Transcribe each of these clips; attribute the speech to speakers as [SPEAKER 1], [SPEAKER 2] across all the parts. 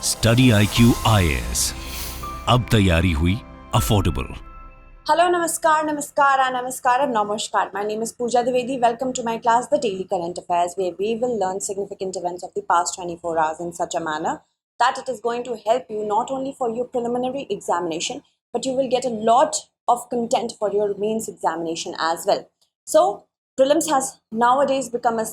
[SPEAKER 1] StudyIQ IAS. अब तैयारी हुई affordable.
[SPEAKER 2] Hello, Namaskar, and Namaskar. My name is Pooja Dwivedi. Welcome to my class, The Daily Current Affairs, where we will learn significant events of the past 24 hours in such a manner that it is going to help you not only for your preliminary examination, but you will get a lot of content for your mains examination as well. So, prelims has nowadays become a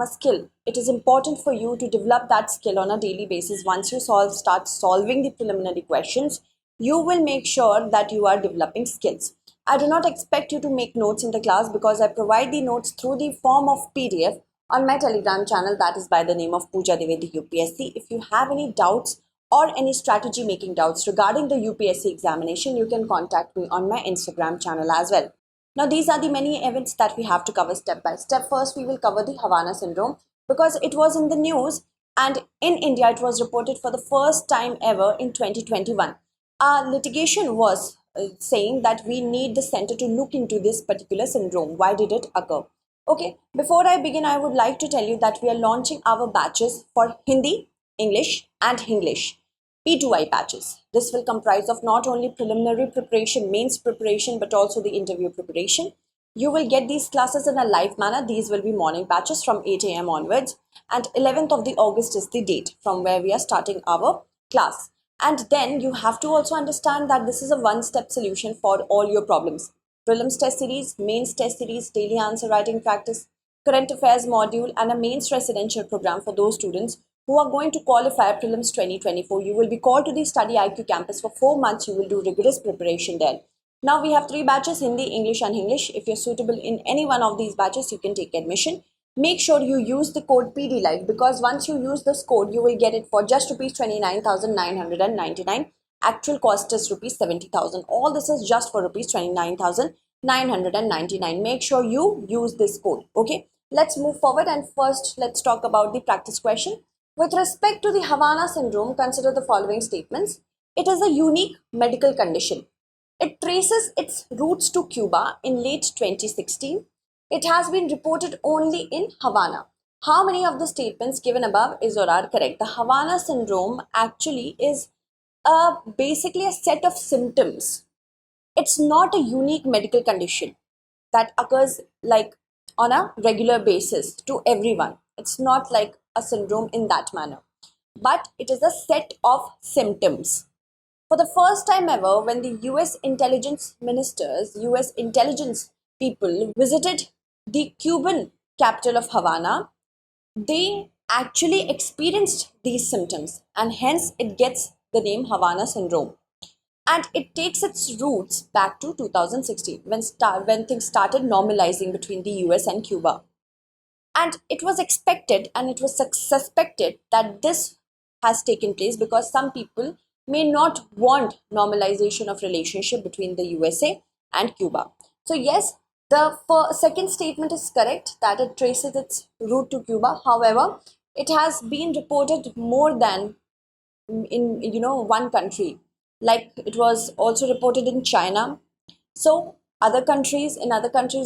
[SPEAKER 2] skill. It is important for you to develop that skill on a daily basis. Once you start solving the preliminary questions, you will make sure that you are developing skills. I do not expect you to make notes in the class because I provide the notes through the form of PDF on my Telegram channel, that is by the name of Pooja Dwivedi UPSC. If you have any doubts or any strategy making doubts regarding the UPSC examination, you can contact me on my Instagram channel as well. Now, these are the many events that we have to cover step by step. First, we will cover the Havana syndrome because it was in the news, and in India, it was reported for the first time ever in 2021. Litigation was saying that we need the center to look into this particular syndrome. Why did it occur? Okay, before I begin, I would like to tell you that we are launching our batches for Hindi, English, and English. P2I batches. This will comprise of not only preliminary preparation, mains preparation, but also the interview preparation. You will get these classes in a live manner. These will be morning batches from 8 a.m. onwards. And 11th of the August is the date from where we are starting our class. And then you have to also understand that this is a one-step solution for all your problems. Prelims test series, mains test series, daily answer writing practice, current affairs module, and a mains residential program for those students who are going to qualify Prelims 2024. You will be called to the StudyIQ campus for 4 months. You will do rigorous preparation there. Now we have 3 batches, Hindi, English, and English. If you're suitable in any one of these batches, you can take admission. Make sure you use the code PDLive, because once you use this code, you will get it for just rupees 29,999. Actual cost is rupees 70,000. All this is just for rupees 29,999. Make sure you use this code. Okay, let's move forward, and first let's talk about the practice question. With respect to the Havana syndrome, consider the following statements. It is a unique medical condition. It traces its roots to Cuba in late 2016. It has been reported only in Havana. How many of the statements given above is or are correct? The Havana syndrome actually is basically a set of symptoms. It's not a unique medical condition that occurs like on a regular basis to everyone. It's not like a syndrome in that manner, but it is a set of symptoms. For the first time ever, when the US intelligence ministers, US intelligence people visited the Cuban capital of Havana, they actually experienced these symptoms, and hence it gets the name Havana syndrome. And it takes its roots back to 2016 when things started normalizing between the US and Cuba. And it was expected and it was suspected that this has taken place because some people may not want normalization of relationship between the USA and Cuba. So yes, the second statement is correct that it traces its root to Cuba. However, it has been reported more than in one country. Like it was also reported in China. So in other countries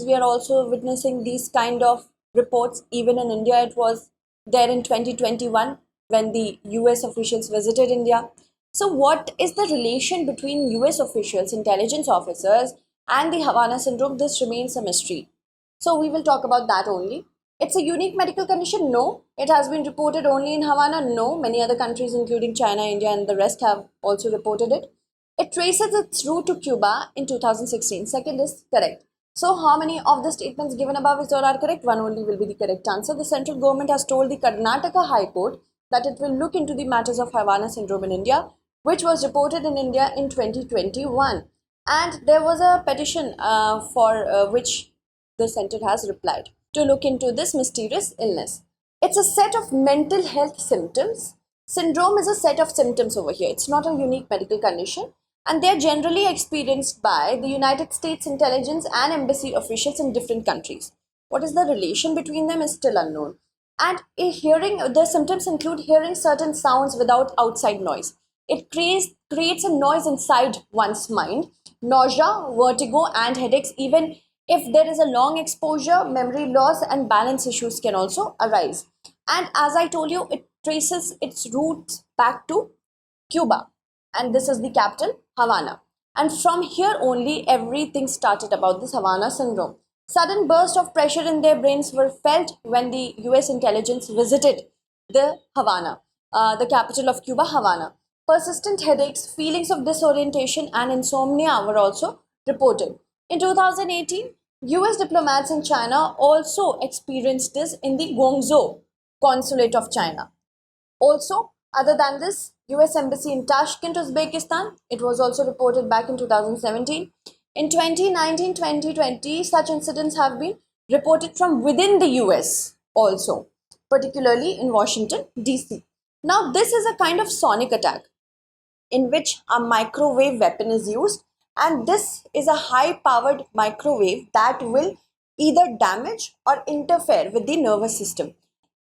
[SPEAKER 2] we are also witnessing these kind of reports. Even in India, it was there in 2021 when the US officials visited India. So what is the relation between US officials, intelligence officers, and the Havana syndrome? This remains a mystery. So we will talk about that only. It's a unique medical condition? No. It has been reported only in Havana? No. Many other countries including China, India, and the rest have also reported it. It traces its root to Cuba in 2016. Second is correct. So how many of the statements given above is or are correct? One only will be the correct answer. The central government has told the Karnataka High Court that it will look into the matters of Havana syndrome in India, which was reported in India in 2021. And there was a petition for which the center has replied to look into this mysterious illness. It's a set of mental health symptoms. Syndrome is a set of symptoms over here. It's not a unique medical condition, and they are generally experienced by the United States intelligence and embassy officials in different countries. What is the relation between them is still unknown. And the symptoms include hearing certain sounds without outside noise. It creates a noise inside one's mind, nausea, vertigo, and headaches. Even if there is a long exposure, memory loss and balance issues can also arise. And as I told you, it traces its roots back to Cuba, and this is the capital, Havana. And from here only everything started about this Havana syndrome. Sudden bursts of pressure in their brains were felt when the US intelligence visited the Havana, the capital of Cuba, Havana. Persistent headaches, feelings of disorientation, and insomnia were also reported. In 2018, US diplomats in China also experienced this in the Guangzhou consulate of China. Also, other than this, US Embassy in Tashkent, Uzbekistan, it was also reported back in 2017. In 2019-2020, such incidents have been reported from within the US also, particularly in Washington, DC. Now, this is a kind of sonic attack in which a microwave weapon is used, and this is a high powered microwave that will either damage or interfere with the nervous system.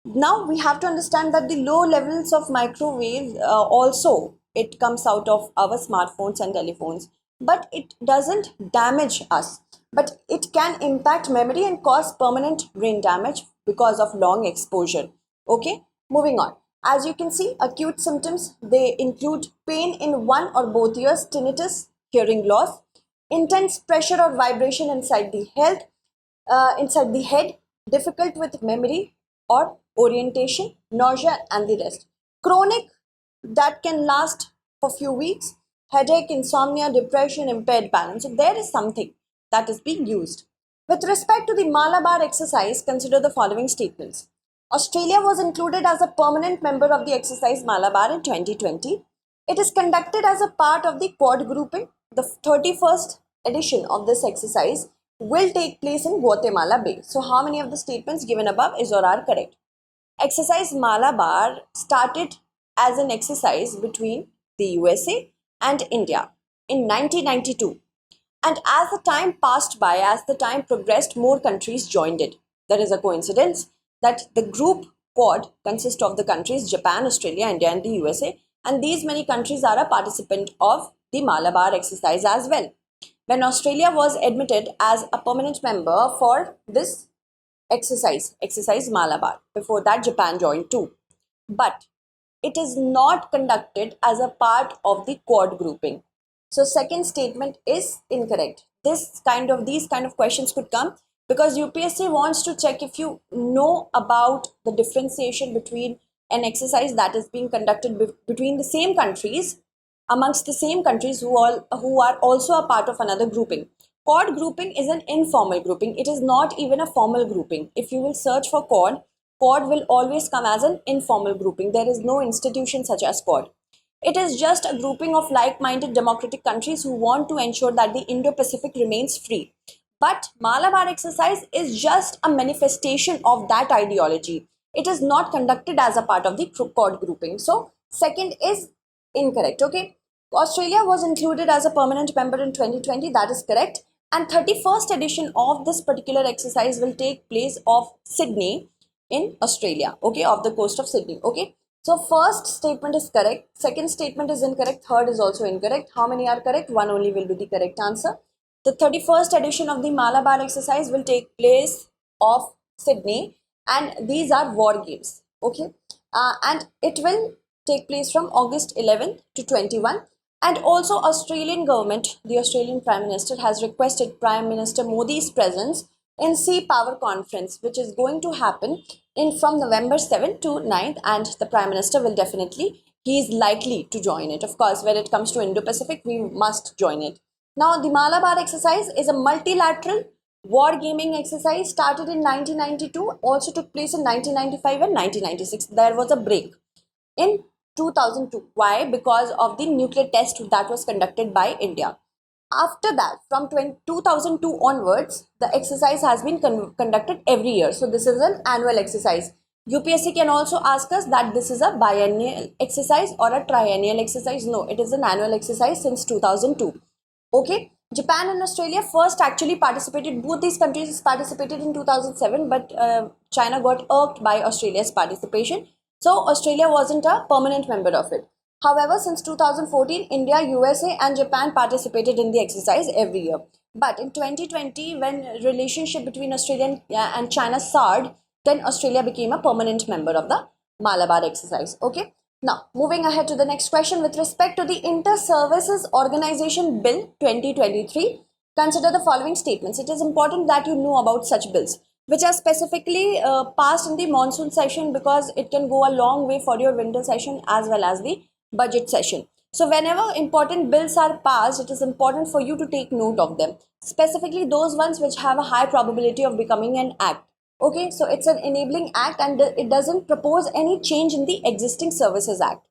[SPEAKER 2] Now we have to understand that the low levels of microwave also it comes out of our smartphones and telephones, but it doesn't damage us, but it can impact memory and cause permanent brain damage because of long exposure. Okay, moving on. As you can see, acute symptoms, they include pain in one or both ears, tinnitus, hearing loss, intense pressure or vibration inside the head, difficult with memory or orientation, nausea, and the rest. Chronic, that can last for few weeks, headache, insomnia, depression, impaired balance. So there is something that is being used. With respect to the Malabar exercise, consider the following statements. Australia was included as a permanent member of the exercise Malabar in 2020. It is conducted as a part of the Quad grouping. The 31st edition of this exercise will take place in Guatemala Bay. So how many of the statements given above is or are correct? Exercise Malabar started as an exercise between the USA and India in 1992. And as the time passed by, as the time progressed, more countries joined it. There is a coincidence that the group Quad consists of the countries Japan, Australia, India, and the USA. And these many countries are a participant of the Malabar exercise as well. When Australia was admitted as a permanent member for this exercise Malabar. Before that, Japan joined too. But it is not conducted as a part of the Quad grouping. So second statement is incorrect. These kind of questions could come because UPSC wants to check if you know about the differentiation between an exercise that is being conducted between the same countries, amongst the same countries who are also a part of another grouping. Quad grouping is an informal grouping. It is not even a formal grouping. If you will search for Quad will always come as an informal grouping. There is no institution such as Quad. It is just a grouping of like-minded democratic countries who want to ensure that the Indo-Pacific remains free. But Malabar exercise is just a manifestation of that ideology. It is not conducted as a part of the Quad grouping. So second is incorrect. Okay. Australia was included as a permanent member in 2020. That is correct. And 31st edition of this particular exercise will take place of Sydney in Australia. Okay. Off the coast of Sydney. Okay. So first statement is correct. Second statement is incorrect. Third is also incorrect. How many are correct? One only will be the correct answer. The 31st edition of the Malabar exercise will take place of Sydney, and these are war games. Okay. And it will take place from August 11th to 21. And also Australian government, the Australian Prime Minister has requested Prime Minister Modi's presence in Sea Power Conference, which is going to happen from November 7th to 9th, and the Prime Minister will definitely, he is likely to join it. Of course, when it comes to Indo-Pacific, we must join it. Now, the Malabar exercise is a multilateral war gaming exercise started in 1992, also took place in 1995 and 1996. There was a break in 2002. Why? Because of the nuclear test that was conducted by India. After that, from 2002 onwards, the exercise has been conducted every year. So this is an annual exercise. UPSC can also ask us that this is a biennial exercise or a triennial exercise. No, it is an annual exercise since 2002. Okay. Japan and Australia first actually participated, both these countries participated in 2007, but China got irked by Australia's participation. So Australia wasn't a permanent member of it. However, since 2014, India, USA and Japan participated in the exercise every year. But in 2020, when relationship between Australia and China soured, then Australia became a permanent member of the Malabar exercise. Okay. Now, moving ahead to the next question with respect to the Inter-Services Organization Bill 2023, consider the following statements. It is important that you know about such bills, which are specifically passed in the monsoon session because it can go a long way for your winter session as well as the budget session. So whenever important bills are passed, it is important for you to take note of them, specifically those ones which have a high probability of becoming an act. Okay, so it's an enabling act and it doesn't propose any change in the existing services act.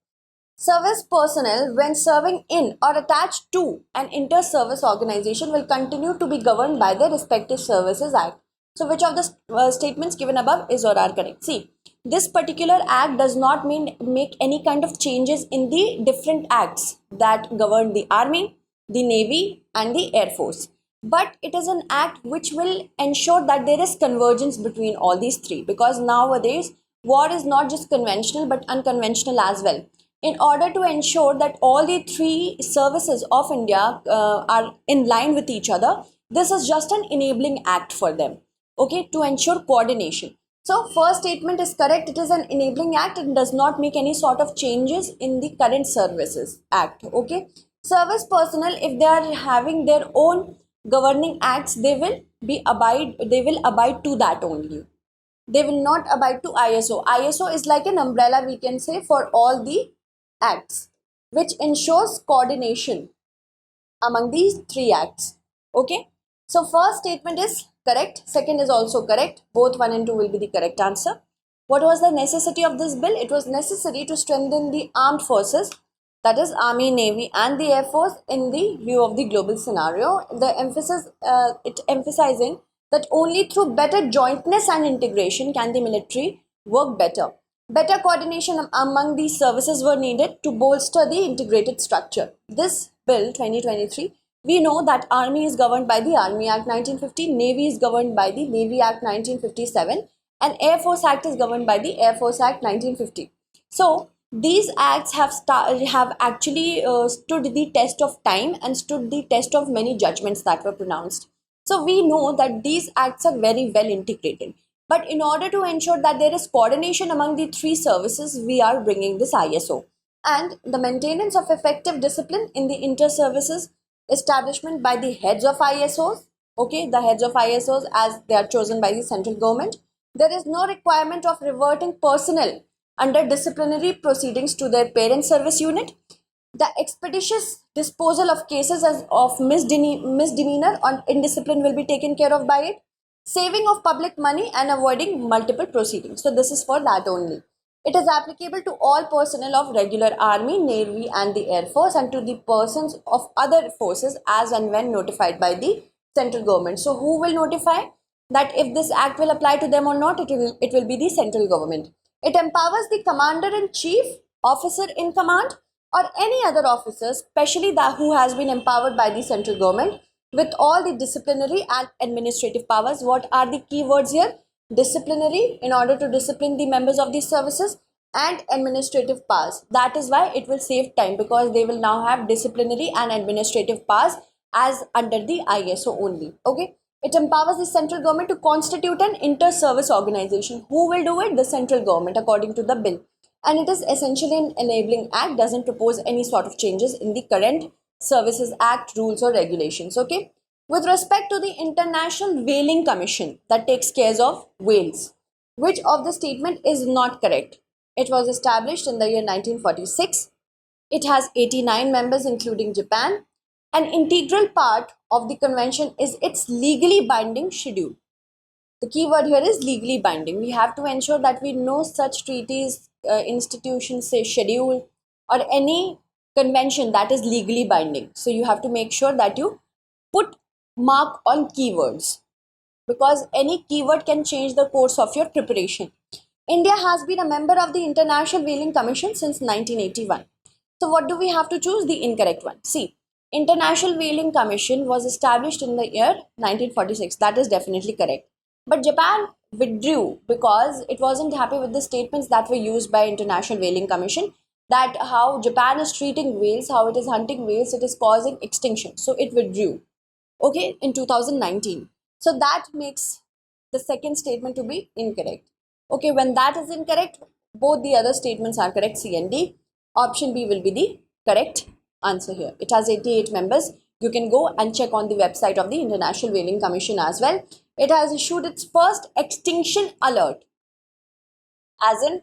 [SPEAKER 2] Service personnel, when serving in or attached to an inter-service organization, will continue to be governed by the respective services act. So which of the statements given above is or are correct? See, this particular act does not make any kind of changes in the different acts that govern the army, the navy and the air force, but it is an act which will ensure that there is convergence between all these three, because nowadays war is not just conventional but unconventional as well. In order to ensure that all the three services of India are in line with each other, this is just an enabling act for them, okay, to ensure coordination. So first statement is correct, it is an enabling act and does not make any sort of changes in the current services act. Okay, service personnel, if they are having their own governing acts, they will abide to that only. They will not abide to ISO. ISO is like an umbrella, we can say, for all the acts, which ensures coordination among these three acts. Okay, so first statement is correct, second is also correct, both 1 and 2 will be the correct answer. What was the necessity of this bill? It was necessary to strengthen the armed forces, that is army, navy and the air force, in the view of the global scenario. The emphasis, it emphasizing that only through better jointness and integration can the military work better. Better coordination among these services were needed to bolster the integrated structure. This bill 2023, we know that Army is governed by the Army Act 1950, Navy is governed by the Navy Act 1957, and Air Force Act is governed by the Air Force Act 1950. So these acts have actually stood the test of time and stood the test of many judgments that were pronounced. So we know that these acts are very well integrated. But in order to ensure that there is coordination among the three services, we are bringing this ISO. And the maintenance of effective discipline in the inter-services establishment by the heads of ISOs, okay, the heads of ISOs as they are chosen by the central government. There is no requirement of reverting personnel under disciplinary proceedings to their parent service unit. The expeditious disposal of cases of misdemeanor or indiscipline will be taken care of by it. Saving of public money and avoiding multiple proceedings. So this is for that only. It is applicable to all personnel of regular army, navy and the air force, and to the persons of other forces as and when notified by the central government. So who will notify that if this act will apply to them or not? It will be the central government. It empowers the commander in chief, officer in command or any other officer, especially that who has been empowered by the central government, with all the disciplinary and administrative powers. What are the key words here? Disciplinary, in order to discipline the members of these services, and administrative powers. That is why it will save time, because they will now have disciplinary and administrative powers as under the ISO only. Okay. It empowers the central government to constitute an inter-service organization. Who will do it? The central government, according to the bill. And it is essentially an enabling act, doesn't propose any sort of changes in the current Services Act rules or regulations. Okay. With respect to the International Whaling Commission that takes care of whales, which of the statement is not correct? It was established in the year 1946. It has 89 members including Japan. An integral part of the convention is its legally binding schedule. The key word here is legally binding. We have to ensure that we know such treaties, institutions, say schedule or any convention that is legally binding. So you have to make sure that you put mark on keywords, because any keyword can change the course of your preparation. India has been a member of the International Whaling Commission since 1981. So what do we have to choose? The incorrect one. See, International Whaling Commission was established in the year 1946. That is definitely correct. But Japan withdrew because it wasn't happy with the statements that were used by International Whaling Commission, that how Japan is treating whales, how it is hunting whales, it is causing extinction. So it withdrew, okay, in 2019. So that makes the second statement to be incorrect. Okay, when that is incorrect, Both the other statements are correct, C and D. Option B will be the correct answer here. It has 88 members. You can go and check on the website of the International Whaling Commission as well. It has issued its first extinction alert, as in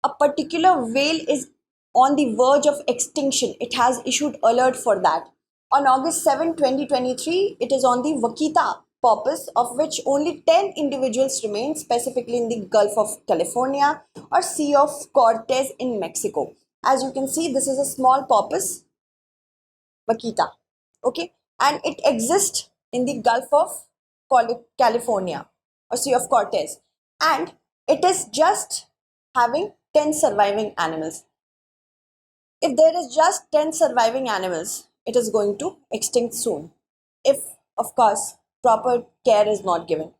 [SPEAKER 2] a particular whale is on the verge of extinction. It has issued alert for that. On August 7, 2023, it is on the Vaquita porpoise, of which only 10 individuals remain, specifically in the Gulf of California or Sea of Cortez in Mexico. As you can see, this is a small porpoise, Vaquita, okay, and it exists in the Gulf of California or Sea of Cortez, and it is just having 10 surviving animals. If there is just 10 surviving animals, it is going to extinct soon, if of course proper care is not given.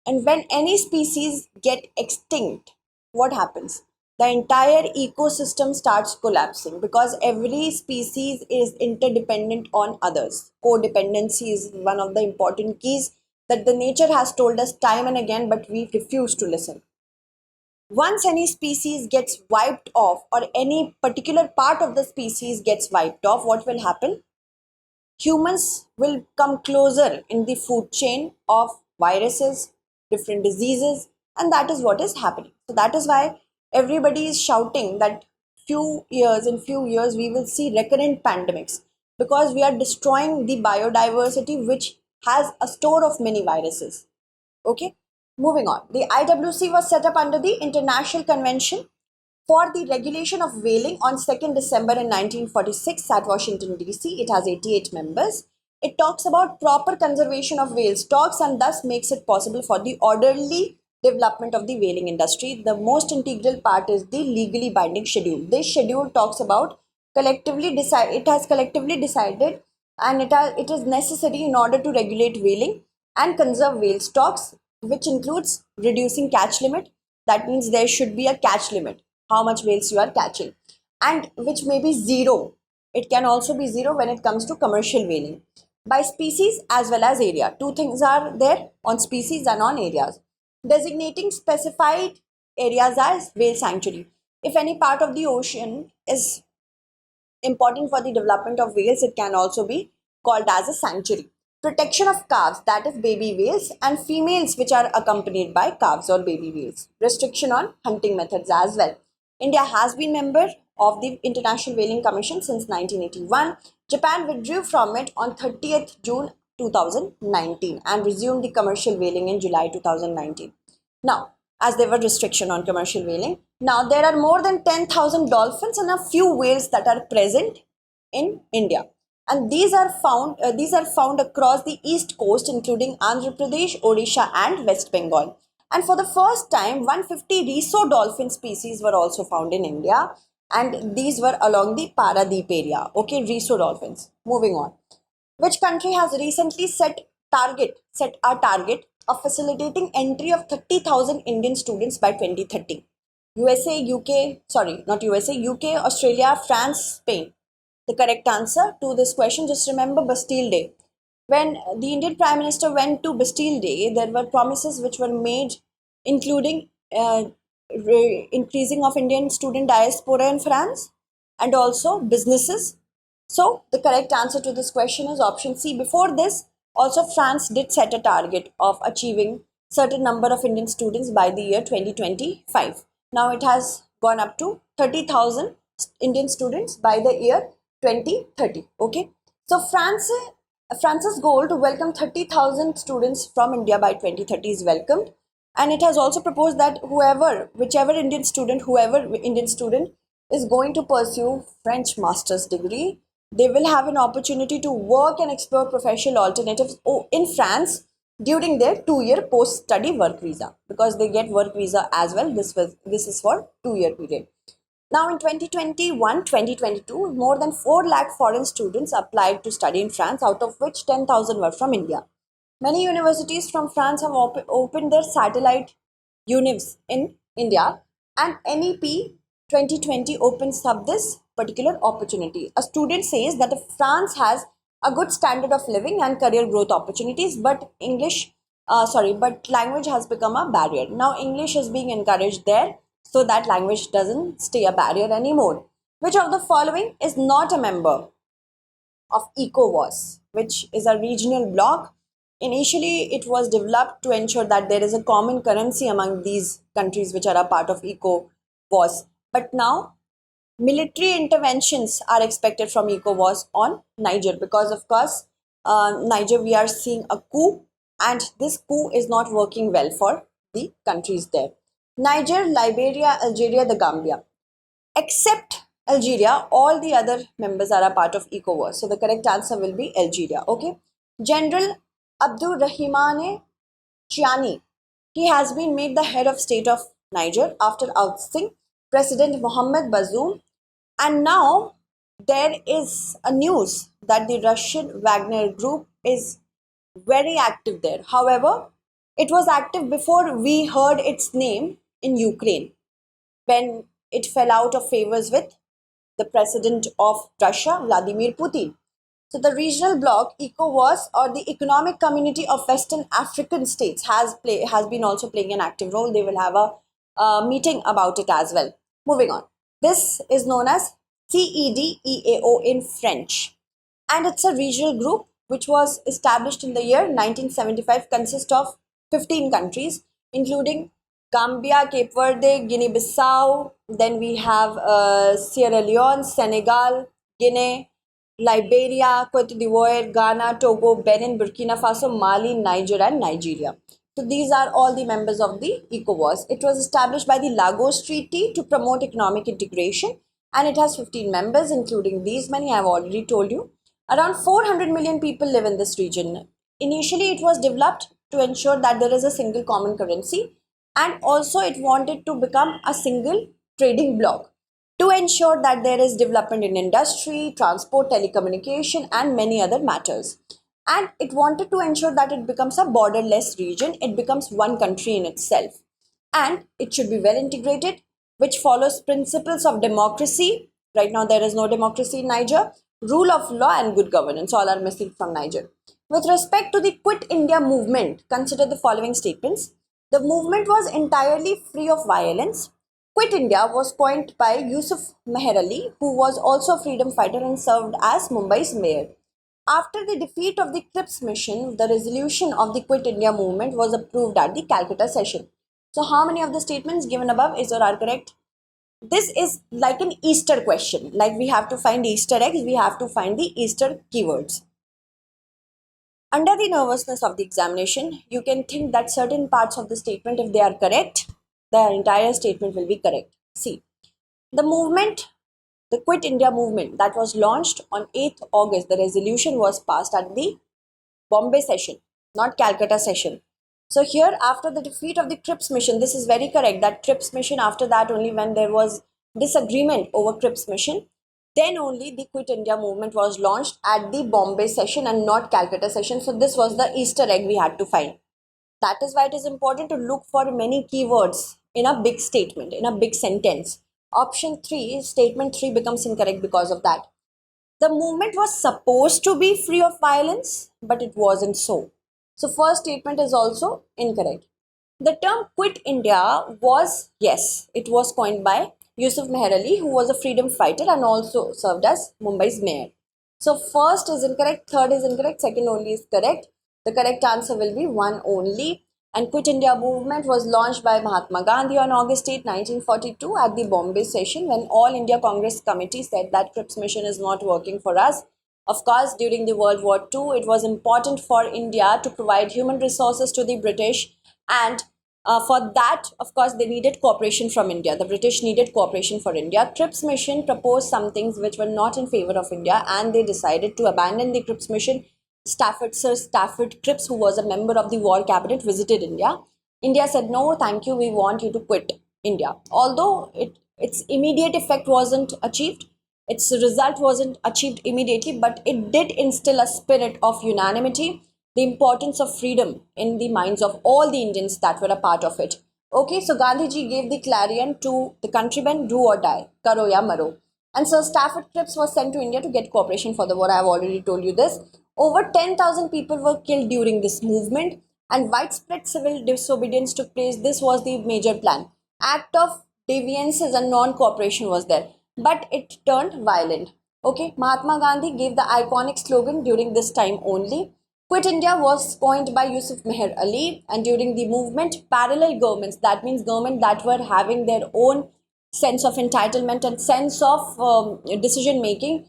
[SPEAKER 2] And when any species get extinct, what happens? The entire ecosystem starts collapsing, because every species is interdependent on others. Codependency is one of the important keys that the nature has told us time and again, but we refuse to listen. Once any species gets wiped off, or any particular part of the species gets wiped off, what will happen? Humans will come closer in the food chain of viruses, different diseases, and that is what is happening. So that is why everybody is shouting that in few years we will see recurrent pandemics, because we are destroying the biodiversity which has a store of many viruses. Okay, moving on. The IWC was set up under the International Convention for the Regulation of Whaling on 2nd December in 1946 at Washington, D.C. It has 88 members. It talks about proper conservation of whale stocks and thus makes it possible for the orderly development of the whaling industry. The most integral part is the legally binding schedule. This schedule talks about it has collectively decided, and it is necessary in order to regulate whaling and conserve whale stocks, which includes reducing catch limit. That means there should be a catch limit, how much whales you are catching, and which may be zero. It can also be zero when it comes to commercial whaling, by species as well as area. Two things are there, on species and on areas. Designating specified areas as whale sanctuary. If any part of the ocean is important for the development of whales, it can also be called as a sanctuary. Protection of calves, that is baby whales, and females which are accompanied by calves or baby whales. Restriction on hunting methods as well. India has been member of the International Whaling Commission since 1981. Japan withdrew from it on 30th June 2019 and resumed the commercial whaling in July 2019. Now, as there were restriction on commercial whaling, now there are more than 10,000 dolphins and a few whales that are present in India. And these are found across the east coast, including Andhra Pradesh, Odisha and West Bengal. And for the first time, 150 Riso dolphin species were also found in India, and these were along the Paradeep area. Okay, Riso dolphins. Moving on. Which country has recently set a target of facilitating entry of 30,000 Indian students by 2030? USA, UK, sorry, not USA, UK, Australia, France, Spain. The correct answer to this question, just remember Bastille Day. When the Indian Prime Minister went to Bastille Day, there were promises which were made, including increasing of Indian student diaspora in France and also businesses. So the correct answer to this question is option C. Before this, also France did set a target of achieving certain number of Indian students by the year 2025. Now it has gone up to 30,000 Indian students by the year 2030. Okay. So France's goal to welcome 30,000 students from India by 2030 is welcomed. And it has also proposed that whoever Indian student is going to pursue French master's degree, they will have an opportunity to work and explore professional alternatives in France during their 2-year post-study work visa, because they get work visa as well. This is for 2-year period. Now in 2021-2022, more than 4 lakh foreign students applied to study in France, out of which 10,000 were from India. Many universities from France have opened their satellite univs in India, and NEP 2020 opens up this particular opportunity. A student says that France has a good standard of living and career growth opportunities, but language has become a barrier. Now English is being encouraged there, so that language doesn't stay a barrier anymore. Which of the following is not a member of ECOWAS, which is a regional bloc? Initially, it was developed to ensure that there is a common currency among these countries which are a part of ECOWAS. But now, military interventions are expected from ECOWAS on Niger because, of course, Niger, we are seeing a coup, and this coup is not working well for the countries there. Niger, Liberia, Algeria, the Gambia. Except Algeria, all the other members are a part of ECOWAS. So the correct answer will be Algeria. Okay. General Abdul Rahimane Chiani, he has been made the head of state of Niger after ousting President Mohamed Bazoum. And now there is a news that the Russian Wagner group is very active there. However, it was active before we heard its name in Ukraine, when it fell out of favors with the president of Russia, Vladimir Putin. So the regional bloc, ECOWAS, or the Economic Community of Western African States, has been also playing an active role. They will have a meeting about it as well. Moving on. This is known as CEDEAO in French, and it's a regional group which was established in the year 1975, consists of 15 countries, including Gambia, Cape Verde, Guinea-Bissau, then we have Sierra Leone, Senegal, Guinea, Liberia, Cote d'Ivoire, Ghana, Togo, Benin, Burkina Faso, Mali, Niger, and Nigeria. So these are all the members of the ECOWAS. It was established by the Lagos Treaty to promote economic integration, and it has 15 members, including these many I have already told you. Around 400 million people live in this region. Initially, it was developed to ensure that there is a single common currency, and also it wanted to become a single trading bloc to ensure that there is development in industry, transport, telecommunication, and many other matters. And it wanted to ensure that it becomes a borderless region, it becomes one country in itself. And it should be well integrated, which follows principles of democracy. Right now, there is no democracy in Niger. Rule of law and good governance, all are missing from Niger. With respect to the Quit India movement, consider the following statements. The movement was entirely free of violence. Quit India was coined by Yusuf Meher Ali, who was also a freedom fighter and served as Mumbai's mayor. After the defeat of the Cripps mission, the resolution of the Quit India movement was approved at the Calcutta session. So how many of the statements given above is or are correct? This is like an Easter question. Like we have to find Easter eggs, we have to find the Easter keywords. Under the nervousness of the examination, you can think that certain parts of the statement, if they are correct, the entire statement will be correct. See, the movement, the Quit India movement that was launched on 8th August, the resolution was passed at the Bombay session, not Calcutta session. So here, after the defeat of the Cripps mission, this is very correct, that Cripps mission, after that only, when there was disagreement over Cripps mission, then only the Quit India movement was launched at the Bombay session and not Calcutta session. So this was the Easter egg we had to find. That is why it is important to look for many keywords in a big statement, in a big sentence. Option 3, statement 3 becomes incorrect because of that. The movement was supposed to be free of violence, but it wasn't so. So first statement is also incorrect. The term Quit India was, yes, it was coined by Yusuf Meher Ali, who was a freedom fighter and also served as Mumbai's mayor. So first is incorrect, third is incorrect, second only is correct. The correct answer will be 1 only. And Quit India movement was launched by Mahatma Gandhi on August 8, 1942 at the Bombay session, when All India Congress Committee said that Cripps mission is not working for us. Of course, during the World War II, it was important for India to provide human resources to the British, and for that, of course, they needed cooperation from India. The British needed cooperation for India. Cripps mission proposed some things which were not in favor of India, and they decided to abandon the Cripps mission. Sir Stafford Cripps, who was a member of the war cabinet, visited India. India said, no, thank you, we want you to quit India. Although its immediate effect wasn't achieved, its result wasn't achieved immediately, but it did instill a spirit of unanimity, the importance of freedom in the minds of all the Indians that were a part of it. Okay, so Gandhiji gave the clarion to the countrymen, do or die, karo ya maro. And Sir Stafford Cripps was sent to India to get cooperation for the war. I have already told you this. Over 10,000 people were killed during this movement, and widespread civil disobedience took place. This was the major plan. Act of deviances and non-cooperation was there, but it turned violent. Okay, Mahatma Gandhi gave the iconic slogan during this time only. Quit India was coined by Yusuf Meher Ali, and during the movement, parallel governments, that means government that were having their own sense of entitlement and sense of decision making,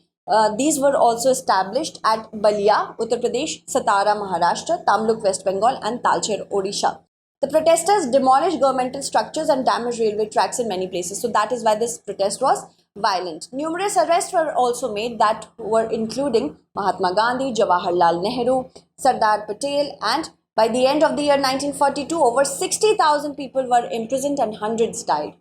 [SPEAKER 2] these were also established at Balia, Uttar Pradesh, Satara, Maharashtra, Tamluk, West Bengal, and Talcher, Odisha. The protesters demolished governmental structures and damaged railway tracks in many places. So that is why this protest was violent. Numerous arrests were also made that were including Mahatma Gandhi, Jawaharlal Nehru, Sardar Patel, and by the end of the year 1942, over 60,000 people were imprisoned and hundreds died.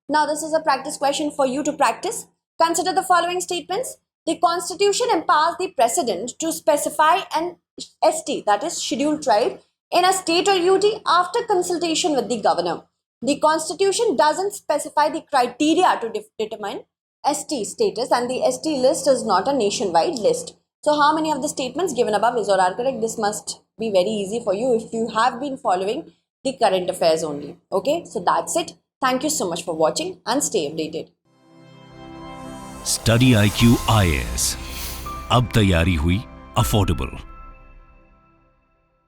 [SPEAKER 2] Now, this is a practice question for you to practice. Consider the following statements. The Constitution empowers the President to specify an ST, that is scheduled tribe, in a state or UT after consultation with the governor. The Constitution doesn't specify the criteria to determine ST status, and the ST list is not a nationwide list. So how many of the statements given above is or are correct? This must be very easy for you if you have been following the current affairs only. Okay, so that's it. Thank you so much for watching and stay updated.
[SPEAKER 1] StudyIQ IAS. अब तैयारी हुई affordable.